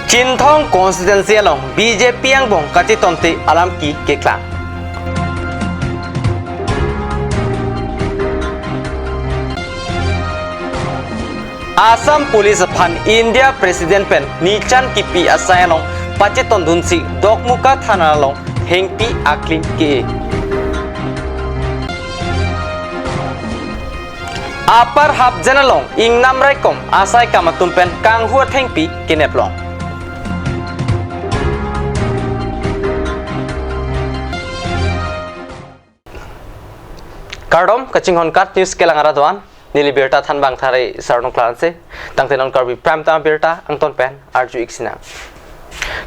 Chinthong constituency along BJP ang bong katitonti alam ki keklang. Assam Police Pan India President Pen Nichan Kipi asai along pacheton dunsi dokmuka thana along hengpi aklim ke. Apar hap janalong ing namrai kom asai kamatumpen kang huat hengpi kineplong. Kardom kacing kat news kelang araduan nili berta than bang thare sarnong klanse tangtenon karbi prime time berta angton pen arju iksina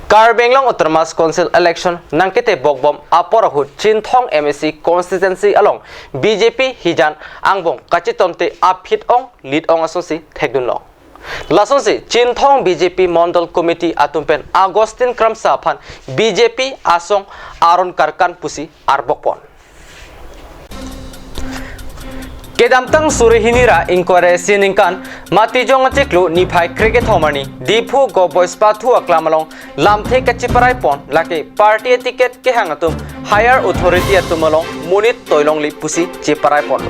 Karbenglong Uttarmas Council election nangkete bogbom aporahut Chinthong MSC constituency along BJP hijan angbong kachitonte aphit ong lead ong asosi thekdunlong lasonsi Chinthong BJP Mondal Committee atumpen Agustin Kramsa phan BJP asong Aron Karkan pusi arbokpon Kedamtang Surihinira inquire siningkan matijong cheklu niphai cricket homani dipu go boys pathu aklamalong lamthe kachiparai pon lake party ticket ke hangatum higher authority atumalong munit toilong li pusi chiparai pon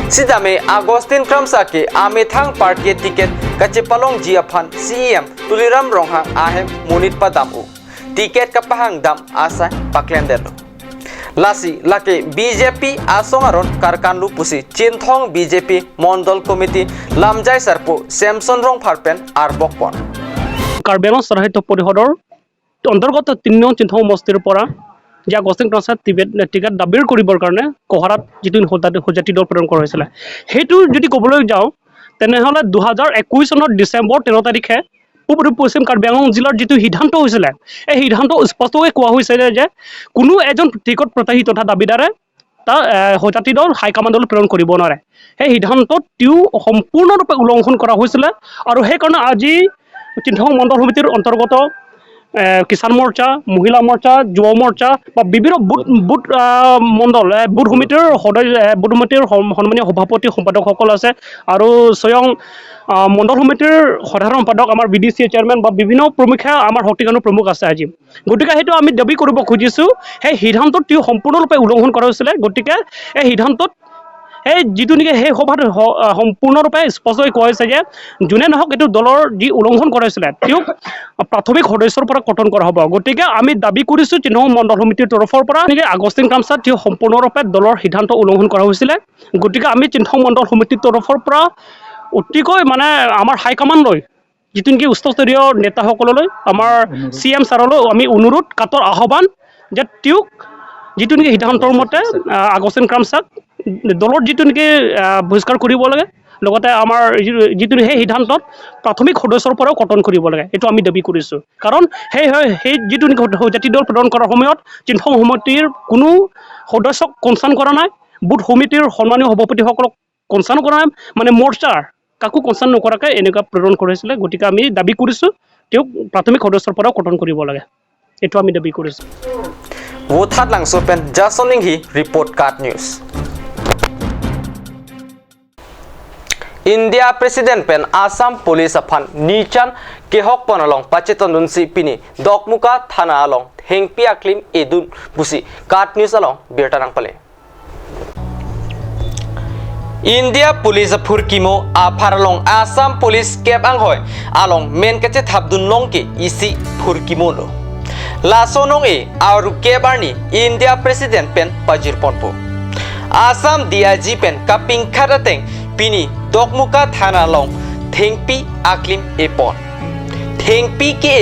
sidame Agustin Kramsa ke amethang party ticket kachipalong jiaphan CM Tuliram Ronghang ahem munit padamu ticket kapahang dam asa paklendelo Lasi lake BJP asongaron karkanlu pusi Chinthong BJP Mondal Committee Lamjai Sarpu Samson Rong Pharpen arbokpon Karbenglong Sarahito Porihodor অন্তর্গত 3 নং চিন্থং মস্তিৰ পৰা যে আগস্তিন ক্লাছত ticket দাবীৰ কৰিবৰ কাৰণে কোহাৰাত যিটো হজাতি দল প্ৰেৰণ কৰা হৈছিল সেইটো যদি ক'বলৈ যাওঁ তেনেহলে 2021 চনৰ ডিসেম্বৰ 13 তাৰিখে পশ্চিম কাৰ্বিআংলং জিলাৰ যিটো সিদ্ধান্ত হৈছিল এই সিদ্ধান্ত স্পষ্টকৈ কোৱা হৈছিল যে কোনো এজন টিকট প্ৰত্যাশী তথা দাবীদাৰে তা হজাতি দল হাইকমাণ্ডলৈ প্ৰেৰণ কৰিব নোৱাৰে সেই সিদ্ধান্তত সম্পূৰ্ণৰূপে উলংঘন কৰা হৈছিল আৰু সেই কাৰণে আজি চিন্থং মণ্ডল সমিতিৰ অন্তৰ্গত কিষাণ মৰ্চা মহিলা মৰ্চা যুৱ মৰ্চা বা বিভিন্ন বুট মণ্ডল বুট সমিতিৰ সন্মানীয় সভাপতি সম্পাদকসকল আছে আৰু স্বয়ং মণ্ডল সমিতিৰ সাধাৰণ সম্পাদক আমাৰ বিডিসি চেয়াৰম্যান বা বিভিন্ন প্ৰমুখা আমাৰ শক্তিকানু প্ৰমুখ আছে আজি গতিকে হেতু আমি দাবী কৰিব খুজিছো সেই সিদ্ধান্তত সম্পূৰ্ণৰূপে উলংঘন কৰা হৈছিল গতিকে এই সিদ্ধান্তত এই যিটো নেকি সেই সভাত সম্পূৰ্ণৰূপে স্পষ্টকৈ কোৱা হৈছে যে যোনে নহওক এইটো দলৰ যি উলংঘন কৰাইছিলে তেওঁক প্ৰাথমিক সদস্যৰ পৰা কটন কৰা হ'ব গতিকে আমি দাবী কৰিছোঁ চিন্থং মণ্ডল সমিতিৰ তৰফৰ পৰা নেকি আগস্তিন কামছাত তেওঁ সম্পূৰ্ণৰূপে দলৰ সিদ্ধান্ত উলংঘন কৰা হৈছিলে গতিকে আমি চিন্থং মণ্ডল সমিতিৰ তৰফৰ পৰা অতিকৈ মানে আমাৰ হাইকমাণ্ডলৈ যিটো নেকি উচ্চস্তৰীয় নেতাসকললৈ আমাৰ CM ছাৰলৈ আমি অনুৰোধ কাতৰ আহ্বান যে তেওঁক যিটো নেকি সিদ্ধান্তৰ মতে আগস্তিন কামছাক দলৰ যিটো নেকি বহিষ্কাৰ কৰিব লাগে লগতে আমাৰ যিটো সেই সিদ্ধান্তত প্ৰাথমিক সদস্যৰ পৰাও কটন কৰিব লাগে এইটো আমি দাবী কৰিছোঁ কাৰণ সেই যিটো নেকি জাতি দল প্ৰেৰণ কৰাৰ সময়ত চিন্থং সমিতিৰ কোনো সদস্যক কনচাৰ্ণ কৰা নাই বুট সমিতিৰ সন্মানীয় সভাপতিসকলক কনচাৰ্ণ কৰা নাই মানে মৰ্চাৰ কাকো কনচাৰ্ণ নকৰাকৈ এনেকুৱা প্ৰেৰণ কৰিছিলে গতিকে আমি দাবী কৰিছোঁ তেওঁক প্ৰাথমিক সদস্যৰ পৰাও কটন কৰিব লাগে এইটো আমি দাবী কৰিছোঁ Wuthat langsung pen Jasoninghi report card news India President pen Assam Police Aphan Nichan kehok panalong pacheton dunsi pini dokmuka thana along hengpi aklim edun busi card news along bertanang pale India Police Purkimo aparalong Assam Police kep anghoy along men kache thabdun longke isi Purkimo lo Lasonong aru kebarni India President pen pajir ponpo Assam DIG pen kaping kharateng pini dokmuka thana long thengpi aklim epon thengpi ke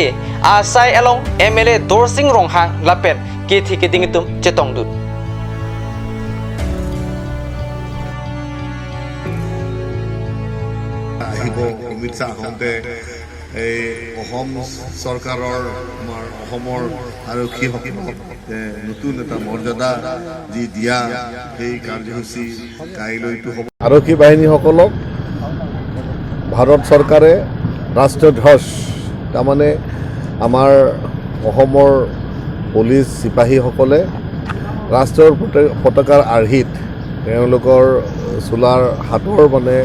asai along MLA Dorsing Ronghang lapen ke thiketingitum chetongdut Amit আহোঁতে এই অসম চৰকাৰৰ আমাৰ অসমৰ আৰক্ষীসকলক নতুন এটা মৰ্যাদা যি দিয়া সেই কাৰ্যসূচী কাইলৈতো হ'ব আৰক্ষী বাহিনীসকলক ভাৰত চৰকাৰে ৰাষ্ট্ৰীয় ধ্বজ তাৰমানে আমাৰ অসমৰ পুলিচ চিপাহীসকলে ৰাষ্ট্ৰীয় পতাকাৰ আৰ্হিত তেওঁলোকৰ চোলাৰ হাতৰ মানে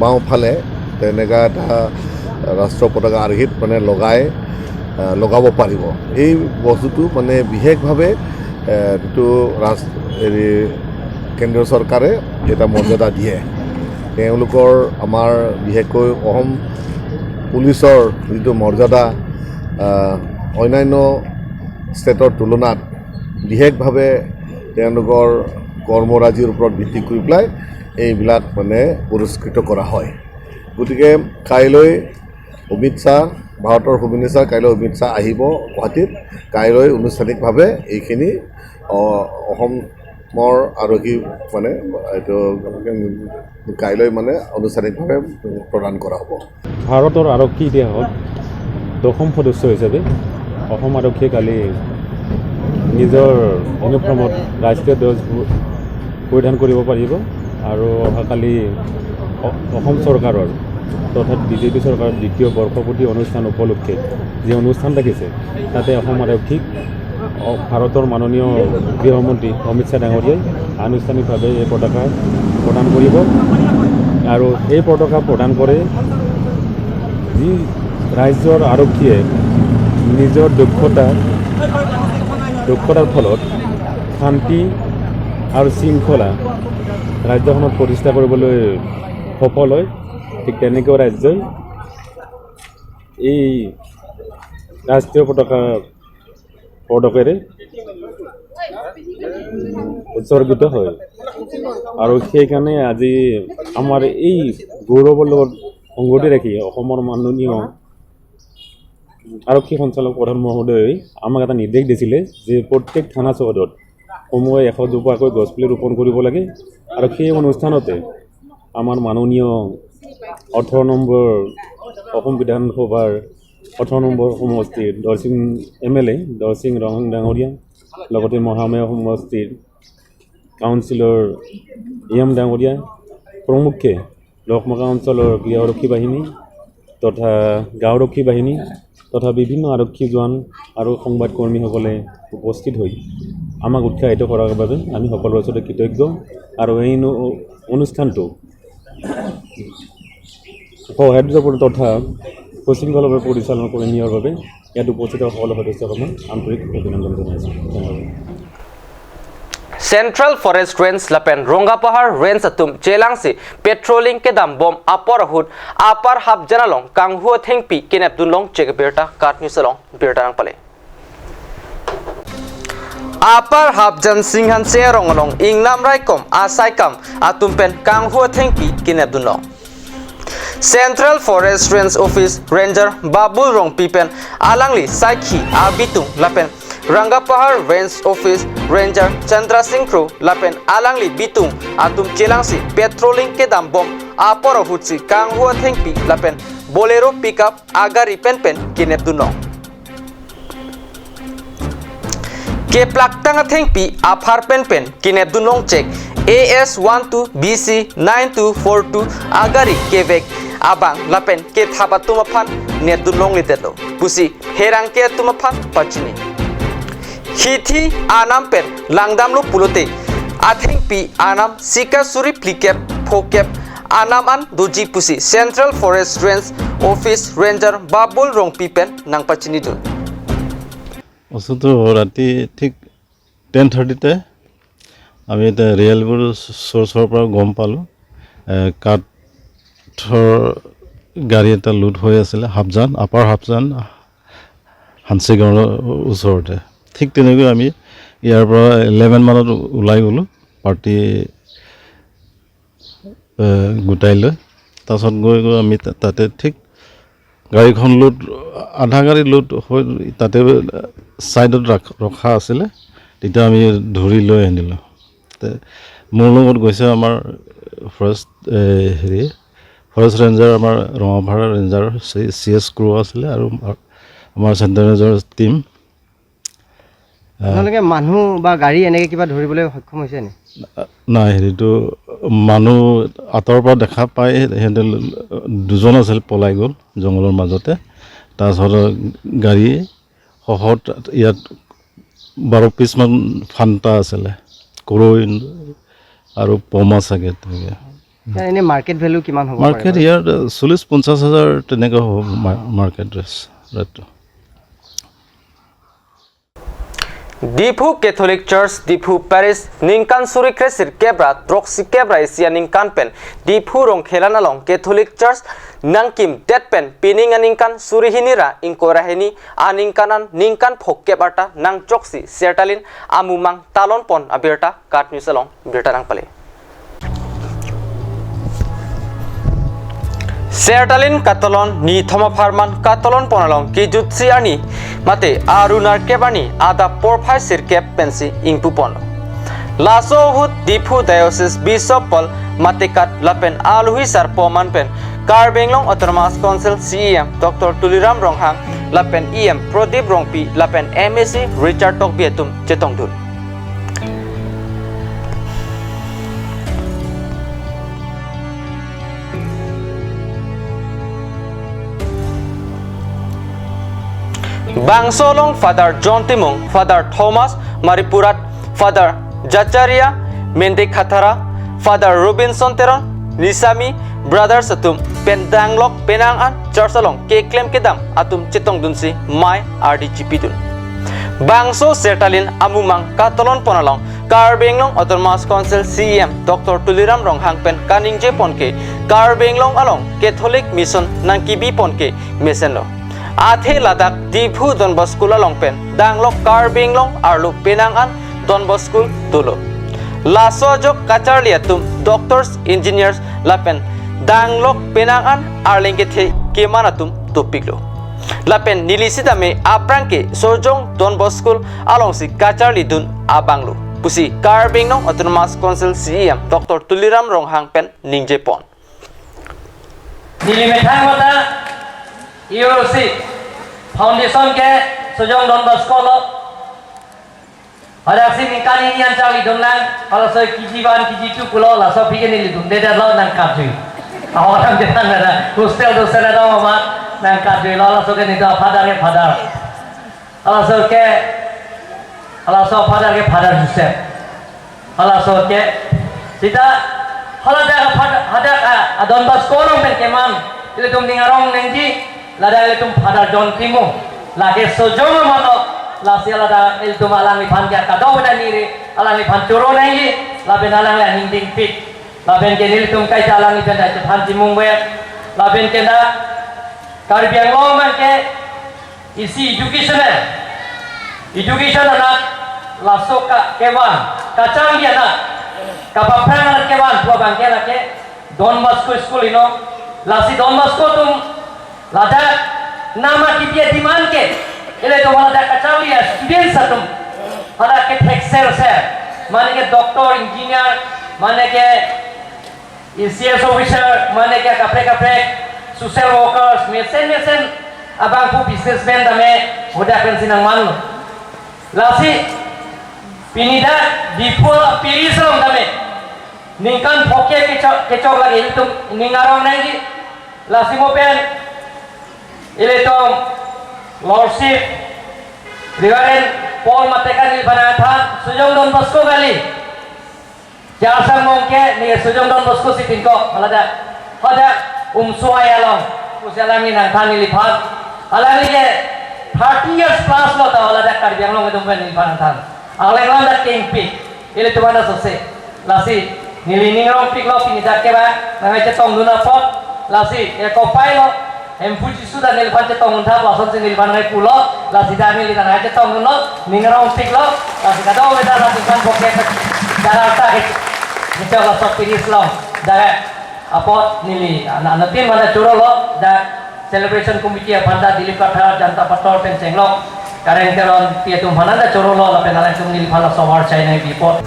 বাওঁফালে তেনেকুৱা এটা ৰাষ্ট্ৰীয় পতাকা আৰ্হিত মানে লগাব পাৰিব। এই বস্তুটো মানে বিশেষভাৱে যিটো কেন্দ্ৰীয় চৰকাৰে এটা মৰ্যাদা দিয়ে। তেওঁলোকৰ আমাৰ বিশেষকৈ অসম পুলিচৰ যিটো মৰ্যাদা অন্যান্য ষ্টেটৰ তুলনাত বিশেষভাৱে তেওঁলোকৰ কৰ্মৰাজিৰ ওপৰত ভিত্তি কৰি পেলাই এইবিলাক মানে পুৰস্কৃত কৰা হয়। গতিকে কাইলৈ অমিত শ্বাহ, ভাৰতৰ হোম মিনিষ্টাৰ কাইলৈ অমিত শ্বাহ আহিব গুৱাহাটীত। কাইলৈ আনুষ্ঠানিকভাৱে এইখিনি অসমৰ আৰক্ষী মানে এইটো কাইলৈ মানে আনুষ্ঠানিকভাৱে প্ৰদান কৰা হ'ব। ভাৰতৰ আৰক্ষী ইতিহাসত 10ম সদস্য হিচাপে অসম আৰক্ষীয়ে কালি নিজৰ ইউনিফৰ্মত ৰাষ্ট্ৰীয় ধ্বজ পৰিধান কৰিব পাৰিব আৰু অহাকালি অসম চৰকাৰৰ তথা বিজেপি চৰকাৰৰ দ্বিতীয় বৰ্ষপূৰ্তি অনুষ্ঠান উপলক্ষে যি অনুষ্ঠান ৰাখিছে তাতে অসম আৰক্ষীক ভাৰতৰ মাননীয় গৃহমন্ত্ৰী অমিত শ্বাহ ডাঙৰীয়াই আনুষ্ঠানিকভাৱে এই পতাকা প্ৰদান কৰিব আৰু এই পতাকা প্ৰদান কৰে যি ৰাজ্যৰ আৰক্ষীয়ে নিজৰ দক্ষতাৰ ফলত শান্তি আৰু শৃংখলা ৰাজ্যখনত প্ৰতিষ্ঠা কৰিবলৈ সফল হয়। ঠিক তেনেকৈ ৰাজ্যই এই ৰাষ্ট্ৰীয় পতাকাৰে উৎসৰ্গিত হয় আৰু সেইকাৰণে আজি আমাৰ এই গৌৰৱৰ লগত সংগতি ৰাখি অসমৰ মাননীয় আৰক্ষী সঞ্চালক প্ৰধান মহোদয়ে আমাক এটা নিৰ্দেশ দিছিলে যে প্ৰত্যেক থানা চৌহদত সমূহে 100 জোপাকৈ গছপুলি ৰোপণ কৰিব লাগে আৰু সেই অনুষ্ঠানতে আমাৰ মাননীয় 18 নম্বৰ অসম বিধানসভাৰ 18 নম্বৰ সমষ্টিৰ দৰসিং MLA দৰসিং ৰং ডাঙৰীয়া লগতে মহামায়া সমষ্টিৰ কাউন্সিলৰ EM ডাঙৰীয়া প্ৰমুখ্যে লক্ষ্মকা অঞ্চলৰ গৃহৰক্ষী বাহিনী তথা গাঁওৰক্ষী বাহিনী তথা বিভিন্ন আৰক্ষী জোৱান আৰু সংবাদকৰ্মীসকলে উপস্থিত হৈ আমাক উৎসাহিত কৰাৰ বাবে আমি সকলোৰে ওচৰতে কৃতজ্ঞ আৰু এই অনুষ্ঠানটো সৌহাৰ্দ্যপূৰ্ণ তথা সুশৃংখলভাৱে পৰিচালনা কৰি নিয়াৰ বাবে ইয়াত উপস্থিত সকলো সদস্যসকলক আন্তৰিক অভিনন্দন জনাইছোঁ। ধন্যবাদ। सेंट्रल फॉरेस्ट रेंज लपेन रोंगापहाड़ रेंज तुम चेलांगसी पेट्रोलिंग के दम बम अपर हुड अपर हाफ जनालों कांगहुआ थेंगपी केनेप दुनलों चेक बेरटा काट न्यूसलों बेरटा पले अपर हाफ जन सिंहन से रोंगलों इंगनाम राइकम आसाइकम आतुमपेन कांगहुआ थेंगपी केनेप दुनलों central forest range office ranger Babul रोंग पीपेन आलांगली साइखी आबितु लपेन Rangapahar range office ranger Chandra Singh क्रू लपेन आलांगली बितुंग आतुम चेलांगसी पेट्रोलिंग के दाम बम आपर हुटसी कांगहुआ थेंगपी लपेन बोलेरो पिकअप आगारी पेन पेन किनेप दुनो के प्लाक्टांग थेंगपी आफार पेन पेन किनेप दुनों चेक AS12 BC 9242 आगारी केवेक abang lapen ke thabat tumaphan net dunlong litetlo pusi herang ke tumaphan pachini hithi anam pen langdamlo pulote atheng pi anam sika suri plikep phokep anam an doji pusi central forest range office ranger babul rong pipen nang pachini du অসুতো ৰাতি ঠিক 10:30 তে আমি এটা ৰিয়েলবোৰ সোৰ্সৰ পৰা গম পালো কাঠৰ গাড়ী এটা লুট হৈ আছিল হাফজান আপাৰ হাফজান হানসিগাঁৱৰ ওচৰতে ঠিক তেনেকৈ আমি ইয়াৰ পৰা 11 মানত ওলাই গলো পাৰ্টি গোটাই লৈ তাৰছত গৈ আমি তাতে ঠিক গাড়ীখন লুট আধা গাড়ী লুট হৈ তাতে সাইডত ৰখা আছিল তেতিয়া আমি ধৰি লৈ আনিলো মোৰ লগত গৈছে আমাৰ ফৰেষ্ট ৰেঞ্জাৰ আমাৰ ৰঙাপাৰা ৰেঞ্জাৰ CS ক্ৰু আছিল আৰু আমাৰ চেণ্টাৰ ৰেঞ্জাৰ টিম আপোনালোকে মানুহ বা গাড়ী এনেকৈ কিবা ধৰিবলৈ সক্ষম হৈছে নে নাই হেৰিটো মানুহ আঁতৰৰ পৰা দেখা পাই সিহঁতে দুজন আছিল পলাই গ'ল জংঘলৰ মাজতে তাৰপিছত গাড়ী সহত ইয়াত 12 পিছমান ফান্তা আছিলে কৰৈ আৰু পমা চাগে তেনেকৈ এনে মাৰ্কেট ভেলু কিমান হ'ব মাৰ্কেট ইয়াৰ 40-50 হাজাৰ তেনেকৈ হ'ব মাৰ্কেট ৰেটটো। Difu Catholic Church Difu Parish Ningkan Suri Kresir Kebra Troksi Kebra Isia Ningkan Pen Difu Rong Khelana Long Catholic Church Nangkim Tet Pen Pining Ningkan Suri Hinira Inkoraheni Aningkanan Ningkan Phok Kebarta Nang Choksi Sertalin Amumang Talon Pon Abirta Kat News Along Birta Nang Pale Sertalin Katalon ni Thoma Farman Katalon Ponalong Kijutsi Ani Mate Arunar Kebani Ada Porphai Sirkep Pensi Ingpupono Laso Hut Difu Diocese Bishop Paul Matekat Lapen Alhui Sarpoman Pen Karbenglong Autonomous Council CEM Dr. Tuliram Ronghang Lapen EM Prodip Rongpi Lapen MSc Richard Tokbietum Chetongdul Bangsolong Father John Timung, Father Thomas Maripurat, Father Jacharia Mendekhathara, Father Robinson Teron, Nisami Brothers Atum, Pendanglok Penangan, Churchalong, Keklem Kedam, Atum Chitong Dunsi, Mai RDGP Dun. Bangso Sertalin Amumang Katalon Ponalong, Karbenglong Autonomous Council CEM, Dr. Tuliram Ronghang Pen Kaningje Ponke, Karbenglong Along, Catholic Mission Nangkibi Ponke, Meseno. Athe Ladak Difu Don Bosco Longpen Danglok Karbenglong Arlu Penangan Don Bosco Tulo Laso Jok Kacharliatum Doctors Engineers Lapen Danglok Penangan Arlingkethe Kemanatum Tupiglo Lapen Nilisidame Aprangke Sojong Don Bosco Alongsi Kacharli Dun Abanglo Pusi Karbenglong Autonomous Council CEM Dr. Tuliram Ronghang Pen Ningjepon Nilimetang Mata EOC Foundation ke Sojong Don Bosco lo ada sih nikah ini yang cari donlan kalau saya kijiban kijitu pulau lah so pikir ini dun deda lo nang kadri orang jangan ada hostel ada mama nang kadri lo so ke nida father kalau so ke father Joseph kalau so ke tidak kalau ada Don Bosco lo keman itu tum ningarong nenji lada itu Father John Timung lagi sojong mana lasi lada itu malang lipan dia kadau dan iri alang lipan curo nangi laben alang lah hinding pit laben kenil itu kai alang lipan dah Tuhan Timung ber laben kena karbiang loman ke isi education anak lasuk kewan kacang dia nak kapapang anak kewan dua bangke lagi Don Bosco School ino lasi Don Bosco tum lada nama kita diman ke ile to wala da kacali ya student satum wala ke texel sir mane ke doctor engineer mane ke CS officer mane ke kapre social workers mesen abang pu businessman dame hoda kan sinang manu lasi pinida dipol pirisrom dame ningkan phoke kecok lagi itu ningarong nangi lasi mo pen ile to lordship Reverend Paul Matekan Ilbanathan Sujong Don Bosco kali Jasang mongke ni Sujong Don Bosco sitin ko malada pada suaya long usialami nang than ilipat alali ke 30 years plus lo ta malada karbiang long itu ben Ilbanathan aleng lang dat kempi ile to mana sose lasi nilining rong pik lo pinida ke ba nang aja tong duna pot lasi e ko pai lo Empuji sudah nilpan cetong untap langsung si nilpan ngai pulo lasi dami li tanah cetong ulo ningerong pik lo lasi kadau beda latihan poket darata kita lasok piris lo dah apa nili anak tim mana curo lo dah celebration committee panda dilipat hal janta pator penceng lo kareng teron tiap tu mana dah curo lo lapen alang tum nilpan lo sawar China dipot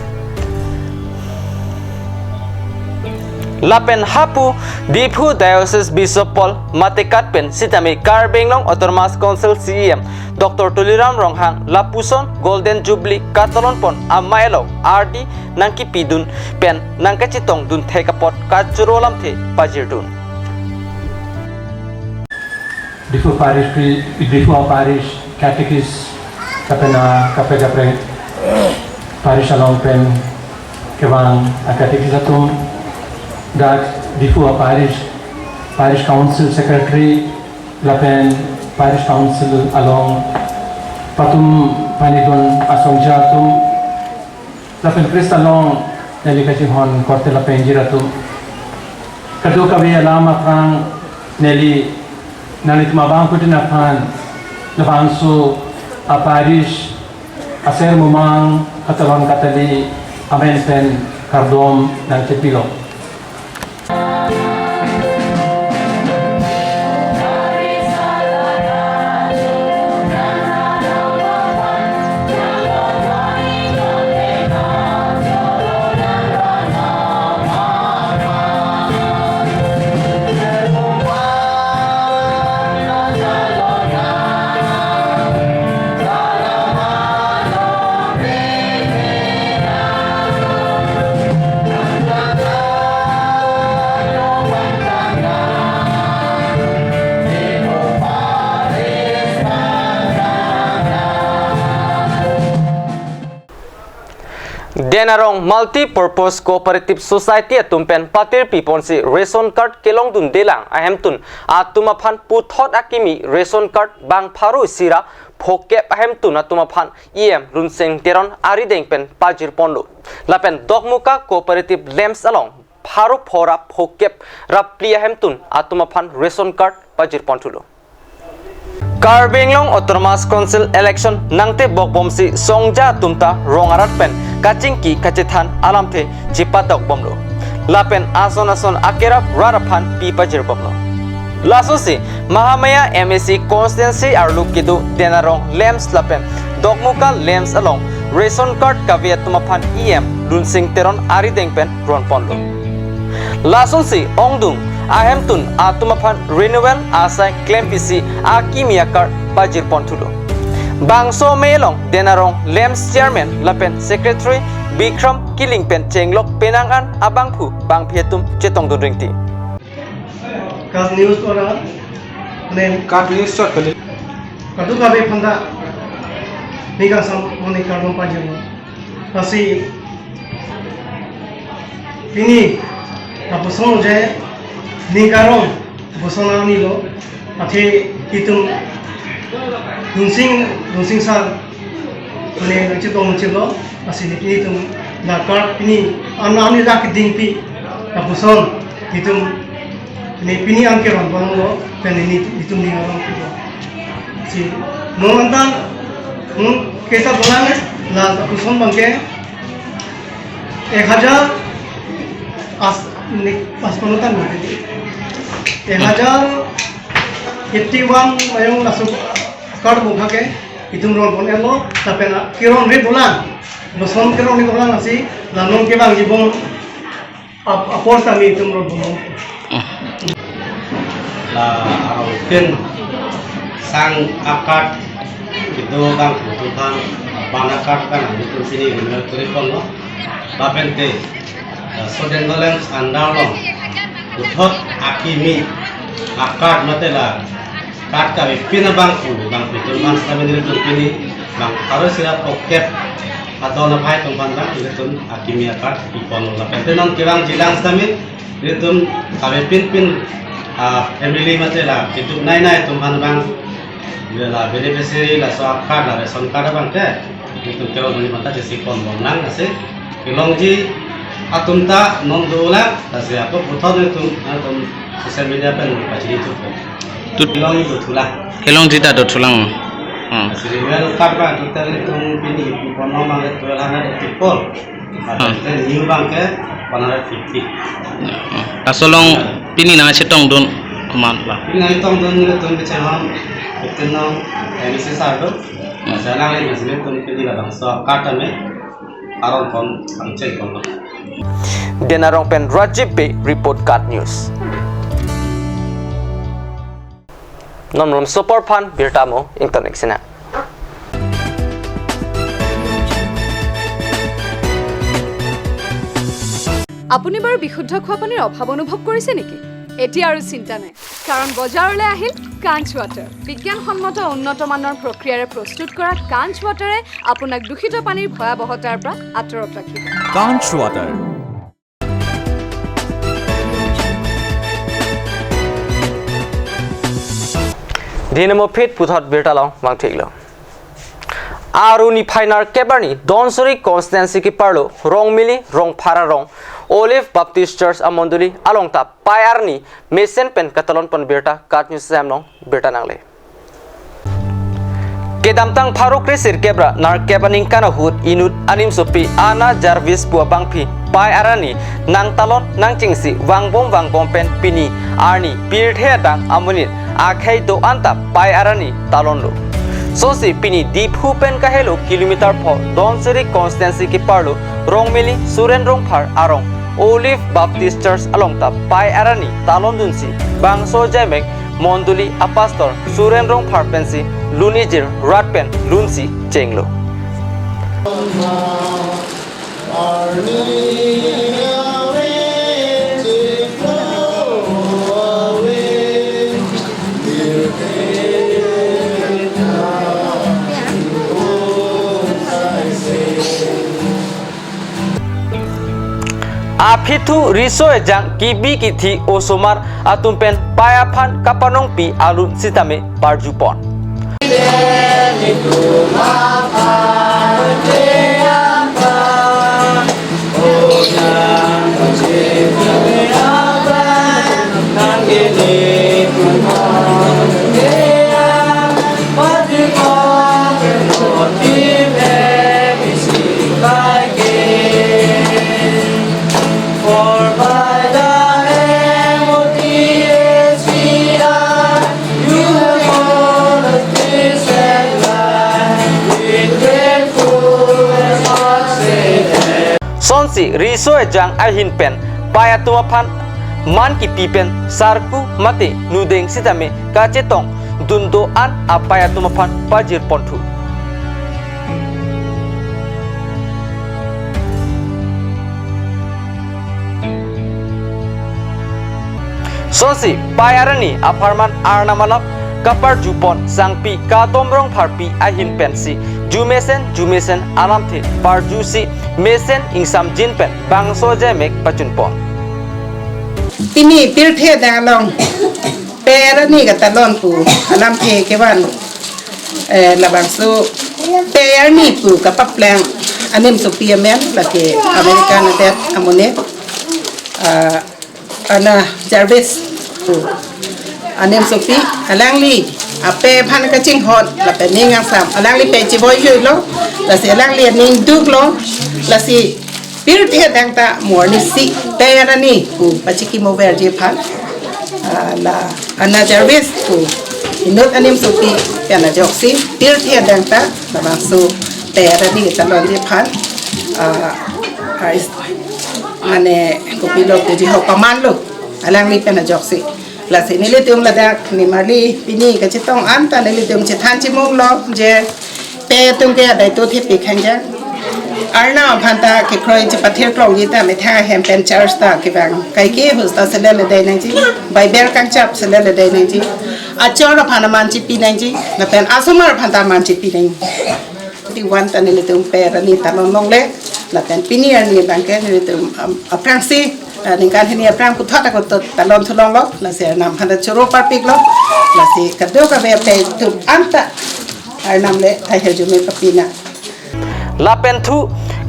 Lapen Hapu Difu Diocese Bishop Paul Matekat Pen Sitami Karbenglong Autonomous Council CEM Dr. Tuliram Ronghang Lapuson Golden Jubilee Katalon Pon Amaelo RD Nangki Pidun Pen Nangkachitong Dun Thekapot Kachurolam The Pajirdun Difu Parish Catechist Kapena Kapre Parish Along Pen Kewang Catechist Atum that before parish council secretary lapen parish council along patum panidon asongja tum lapen Krist along nelikaji hon korte lapen jiratum kadu kabi alama kang neli nalit mabang kutin akan levansu a parish aser mumang katawan katali amen pen kardom dan cepilo. Denarong Multi-Purpose Cooperative Society atumpen patir piponsi ration card kelong dun delang ahem tun atumaphan puthot akimi ration card bang pharu sira phokep ahem tun atumaphan runseng teron ari dengpen pajir pondo lapen dokmuka cooperative lems along pharu phora phokep rapli ahem tun atumaphan ration card pajir pontulo Karbenglong Autonomous Council election nangte bokbomsi songja tumta rongarat pen kachingki kacithan alamte jipatok bomlo lapen ason akerap raraphan pipajir bomlo lasosi Mahamaya MSC constituency arluk kidu denarong lems lapen dokmuka lems along ration card kaviat tumaphan lunsing teron ari dengpen ron pondo lasosi ongdung ahem-tun atumaphan renewal asai claim pc akimia card pajir pontulo bangso melong denarong lems chairman lapen secretary Bikram Kilingpen Chenglok penangan abangphu bangphetum chetong dongringti kas news ora nem kat news shot kali kadu kabe phanda niga sam moni karbon pajir asi ini apa sonje Ningkarong busona nilo ati itum dunsing sar ne chitong chilo asini itum nakar ini ani rak dingpi apuson itum ne pini angkeron bango penini itum ningarong kito si nomantan kesa bolane la apuson bangke 1000 pas penutan 1081 mayong nasuk card buka ke itum ron pon elo tapena kiron ri bulan boson kiron ri bulan asi lanong ke bang jibong apor sami itum ron pon la ken sang akad itu bang butuhan banakat kan itu sini benar telepon lo bapente soden golem andalong uthot akimi akad matela kat ka pina bang pitul man kami dire tun pini bang harus sira poket atau na bhai tum banda dire tun akimi akad ipon la pentenon kirang jilang kami dire tun kami pin family matela itu nai tum bang la beneficiary la so akad la ration card bang ke itu kero ni mata jesi pon bang nang ase kilongji atumta nondola tasi aku putar itu atum sosial media pen pasti itu tulong itu tulah kelong tidak ada tulang serial karba kita itu pilih pono mang itu lana itu pol ada new bank ke 150 kasolong pini na chetong don kuman lah pini na tong don itu bicara itu nong emisi sardo masalah lain masih itu pilih lah bangsa kata me aron pon angcai pon Denarong pen Rajib Bay report card news nomlom support pan birtamo internet sina আপুনি বাৰু বিশুদ্ধ খোৱা পানীৰ অভাৱ অনুভৱ কৰিছে নেকি এতিয়া আৰু চিন্তা নাই কাৰণ বজাৰলৈ আহিল কাঞ্চ ৱাটাৰ বিজ্ঞানসন্মত উন্নত মানৰ প্ৰক্ৰিয়াৰে প্ৰস্তুত কৰা কাঞ্চ ৱাটাৰে আপোনাক দূষিত পানীৰ ভয়াৱহতাৰ পৰা আঁতৰত ৰাখিব কাঞ্চ water dinamo fit puthot birtalong wang thiklo aruni final kebarni donsuri constancy ki parlo rong mili rong phara rong Olive Baptist Church amonduli alongta payarni mesen pen katalon pon birta kat news samnong birta nangle kedamtang pharu krisir kebra nar kebaning kana hut inut anim sopi ana jarvis bua bangphi pai arani nang talon nang chingsi wangbom pen pini arni pirthe dang amunit akhai do anta pai arani talon lo sosi pini deep pen kahelo kilometer pho donsuri constancy ki parlo rongmeli suren rong phar arong Olive Baptist Church alongta pai arani talon dunsi bangso jamek monduli apastor suren rong phar pensi lunijir ratpen lunsi chenglo Apithu riso ejang kibi kithi osomar atumpen payaphan kapanong pi alun sitame parjupon Sonsi riso ejang ahin pen payatumapan man ki pipen sarku mate nudeng sitame kacetong dundo an apayatumapan pajir pontu Sonsi payarani aparman arnamalap kapar jupon sangpi katomrong parpi ahin pensi jumesen alamthe parjusi mesen ingsam jinpen bangso jemek pachunpon Tini pirthe dalong perani ka talon pu alamthe kewan labangso perani pu kapaplang anem so piamen lake American det amone ana Jarvis pu anem so pi alangli ape phan ka ching hot la pe ning ang sam alang li pe chi boy yu lo la se alang li ning duk lo la si pir te dang ta mor ni si pe ra ni ku pa chi ki mo ver je phan la ana Jarvis ku inut anim so pi pe na jok si pir te dang ta la bang so pe ra ni ta lo je phan ane ko pi lo te ji ho paman lo alang li pe na jok si la se nile tum la dak ni mali pini ka chitong an ta nile tum chithan chi mong lo je pe tum ke dai to thi pi khanja arna phanta ke kroi chi pather klong gi ta me tha hem pen church ta ke bang kai ke hus ta sele le dai nang ji bai ber kang chap sele le dai nang ji a chora phana man chi pi nang ji na pen asumar phanta man chi pi nang ti wan ta nile tum pe ra ni ta long le la pen pini ar ni bang ke nile tum aprang si ningkan hini aprang puthata ko talon thulong lo la se nam handa choro parpik lo la se kaddo ka be pe tu anta ar nam le thai heju me kapina la penthu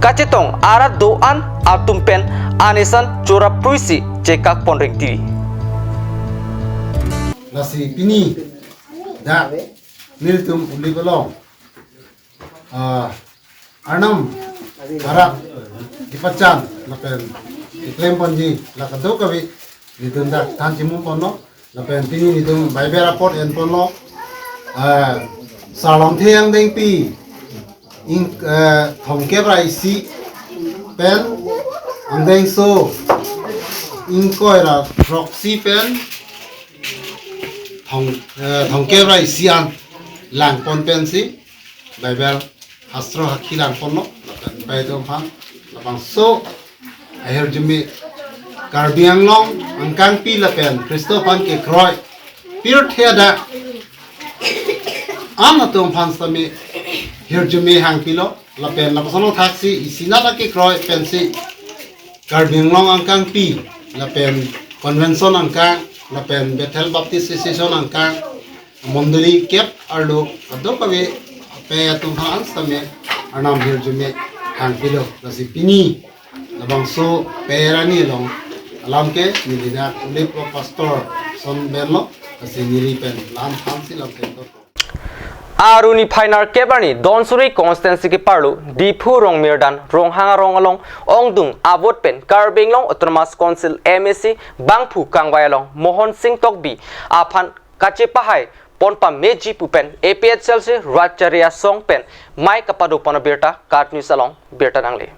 kachetong ara do an atumpen anisan chora pruisi chekak ponring ti la si pini da niltum uli bolong arnam harak dipachan la pen iklem ponji la kado kavi lidum da tan chimu ponno la pen pini lidum baibera pot en ponno salong thiang deng pi in thong ke rai si pen ang deng so in koi ra proxy pen thong ke rai sian lang pon pen si baiber astro hakhi lang ponno la pen bai dom phang la bang so aher jumi karbiang long angkang pi la pen Christophan ke kroi pir theda am atom phan sami her jumi hang pilo la pen la pasono thaksi isina ta ke kroi pen si karbiang long angkang pi la pen convention angkang la pen Bethel Baptist Association angkang মন্দিরি কেপ আর লোক আদো কবে pay তুফান সামে আনাম হির জুমে খান পিলো রাসি পিনি labangso perani long alamke nilina uli pro pastor son berlo kasi nilipen lam hamsi lam tento Aruni Painar Kebani Donsuri Constancy ki parlu Dipu Rong Mirdan Rong Hanga Rong Along Ongdung Avot Pen Karbing Long Autonomous Council MSC Bangpu Kangwai Long Mohon Singh Tokbi Apan Kache Pahai Ponpa Meji Pupen APHL se Racharia Song Pen Mai Kapadu Panabirta Kat News Along Birta Nangli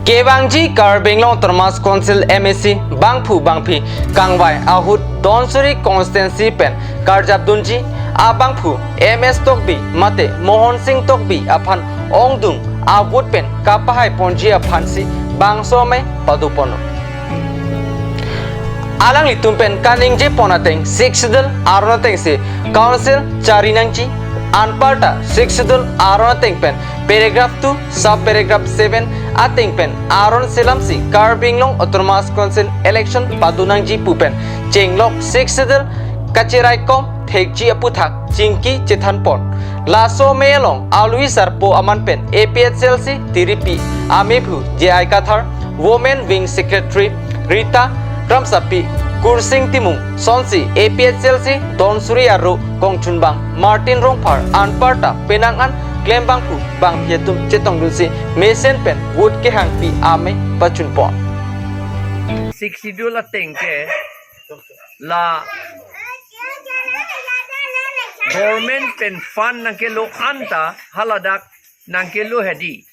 Kebangji Karbing Long Autonomous Council MSC Bangpu Bangpi Kangwai Ahut Donsuri Constancy Pen Karjabdunji Abangpu MS Tokbi Mate Mohon Singh Tokbi Apan Ongdung Avut Pen Kapahai Ponji Apansi Bangsome Padupono Alang litumpen Kaningje Ponateng Sixdal Aronateng se Council Charinangji Anparta Sixdal Aronateng Pen Paragraph 2 Subparagraph 7 Ateng Pen Aron Silamsi Karbing Long Autonomous Council Election Padunangji Pupen Chenglok Sixdal Kachirai Kom Thekji Aputhak Chingki Chethanpon Laso Melong Alwi Sarpo Amanpen APHLC Tiripi Amephu JI Kathar Women Wing Secretary Rita Ramsapi Kursing Timung Sonsi APHLC Donsuri Aru Kongchunbang Martin Rongpar Anparta Penangan Klembangpu Bang Pietum Chetong Dunsi Mesen Pen Wood Ke Hangpi Ame Pachunpon Siksidula Tengke La Government pen fund nangkelo anta haladak nangkelo hedi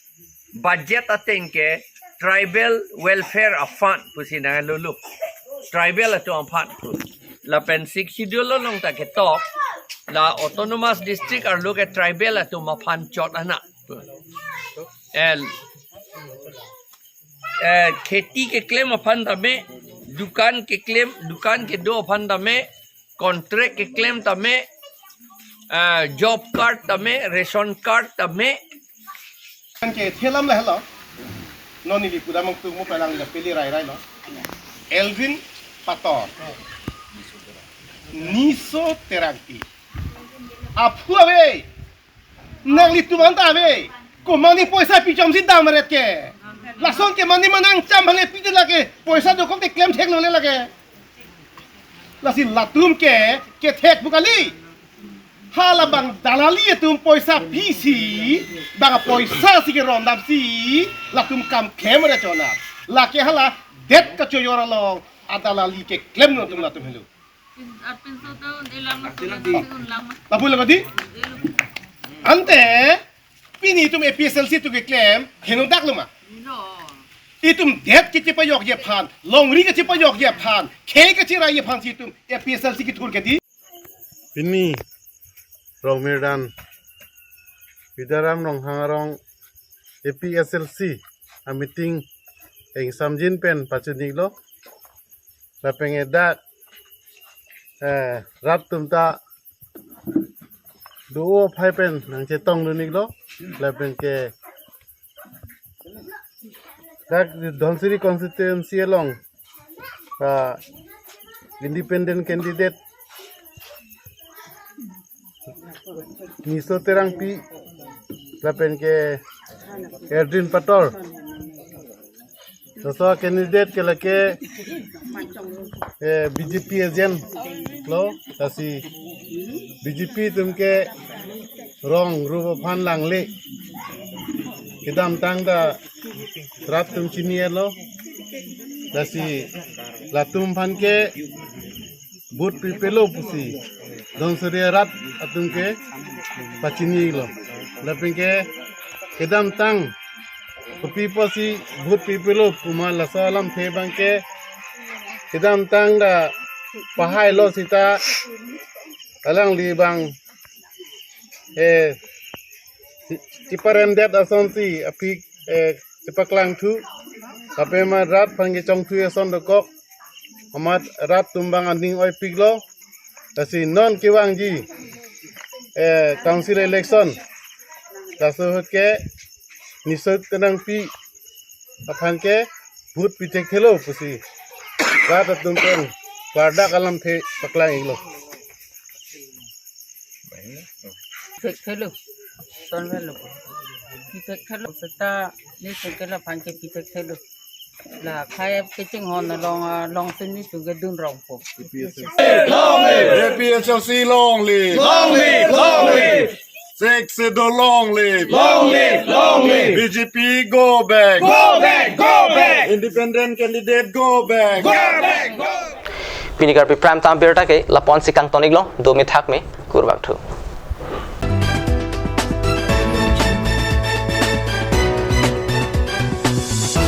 budget atengke tribal welfare fund pusi nangalo tribal ato fund la pen 6 schedule long ta ke top la autonomous district ar look at tribal ato ma fund chot ana el खेती के claim fund में दुकान के दो fund में contract के claim तमें job card तमें ration card तमें के थेलम ले hello नोनिली पुदा मंग मो पेलांग ले पेली राय राय लो एल्विन पातर निसो तेरांती आपु अबे नंगली तुमंता अबे को मनी पैसा पिचम सी दाम रेत के लासन के मनी मनंग चम भले पिते लगे पैसा दो को क्लेम ठेक लोने लगे लासी लातुम के ठेक बुकाली hala bang dalali tum poisa pisi bang poisa si ke rondam si lakum kam kamera chona la ke hala det ka choyora lo adalali ke claim no tum latum helu tapu lagadi ante pini tum APSLC tu ke claim henu dak luma itum det ke chipayok ye phan longri ke chipayok ye phan ke ke chira ye phan si tum APSLC ki thul ke di Pini Rong Mirdan Vidaram Rong Hangarong APSLC a meeting eng samjin pen pachunik lo la pengedak rat tumta duo phai pen nang chetong lunik lo la penke dak Donsuri constituency along independent candidate Niso terang pi lapen ke Erdin Pator so candidate ke lake BJP agent lo kasi BJP tumke rong rupa phan lang le kidam tang da rat tum chini lo kasi latum phan ke but pipelo pusi Donsuri rat atum ke pachini lo lapin ke kedam tang kopi posi bhut pipelo kuma lasalam the bang ke kedam tang da pahai lo sita alang li bang ciparem det asonsi apik cipaklang thu ape ma rat pangi chong thu ason dokok amat rat tumbang anding oi piglo kasi non kiwangji council election kaso ke nisot tenang pi apan ke भूत पीछे खेलो pussy रात तुम pen pada kalam the paklang iglo pitek thelu ton velo pitek thelu seta ni sekela pangke pitek thelu la khai ke ching hon long tin ni tu ge dun rong po APHLC long live! Long live! Long live! Sexido long live! Long live! Long live! BJP go back! Go back! Go back! Independent candidate go back! Go back! Go back! Pinigar pi prime time berta ke lapon sikang tonik long 2 minit hak me kurbak thu.